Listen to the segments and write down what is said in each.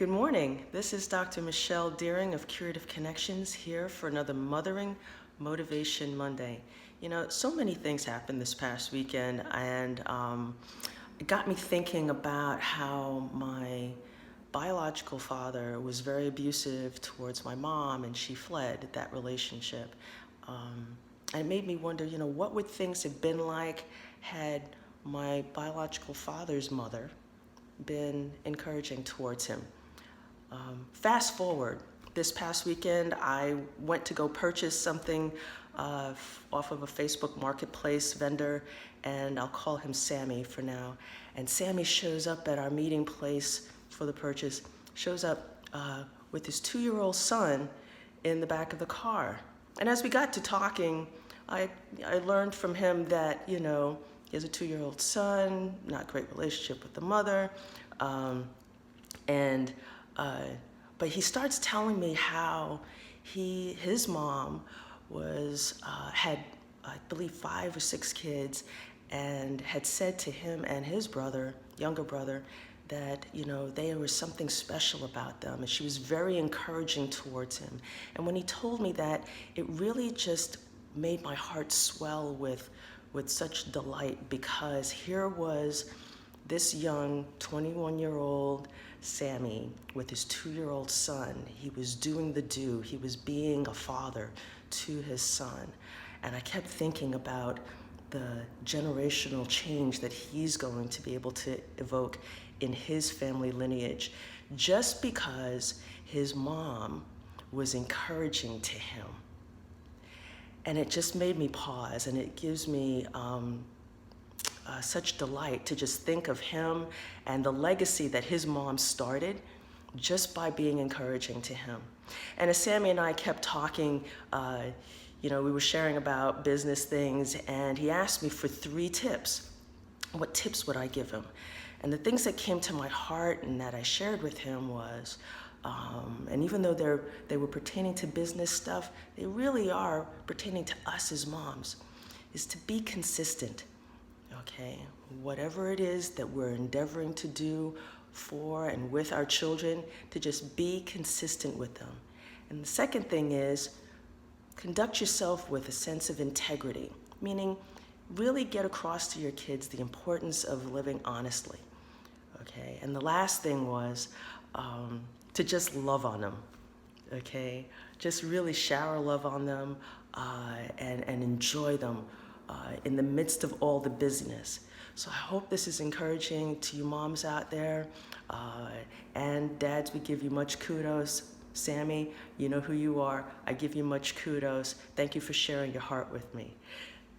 Good morning. This is Dr. Michelle Deering of Curative Connections here for another Mothering Motivation Monday. You know, so many things happened this past weekend, and it got me thinking about how my biological father was very abusive towards my mom, and she fled that relationship. And it made me wonder, what would things have been like had my biological father's mother been encouraging towards him? Fast forward, this past weekend, I went to go purchase something off of a Facebook marketplace vendor, and I'll call him Sammy for now. And Sammy shows up at our meeting place for the purchase, shows up with his 2-year-old son in the back of the car. And as we got to talking, I learned from him that, he has a 2-year-old son, not great relationship with the mother, but he starts telling me how his mom had, I believe, 5 or 6 kids, and had said to him and his younger brother, that there was something special about them, and she was very encouraging towards him. And when he told me that, it really just made my heart swell with such delight, because here was this young 21-year-old Sammy with his 2-year-old son. He was doing the do. He was being a father to his son. And I kept thinking about the generational change that he's going to be able to evoke in his family lineage, just because his mom was encouraging to him. And it just made me pause, and it gives me such delight to just think of him and the legacy that his mom started just by being encouraging to him. And as Sammy and I kept talking, we were sharing about business things, and he asked me for 3 tips. What tips would I give him? And the things that came to my heart and that I shared with him was, and even though they were pertaining to business stuff, they really are pertaining to us as moms, is to be consistent. Okay, whatever it is that we're endeavoring to do for and with our children, to just be consistent with them. And the second thing is, conduct yourself with a sense of integrity, meaning really get across to your kids the importance of living honestly. Okay, and the last thing was to just love on them. Okay, just really shower love on them and enjoy them in the midst of all the busyness. So I hope this is encouraging to you moms out there, and dads, we give you much kudos. Sammy, you know who you are. I give you much kudos. Thank you for sharing your heart with me.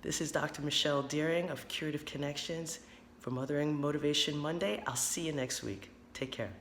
This is Dr. Michelle Deering of Curative Connections for Mothering Motivation Monday. I'll see you next week. Take care.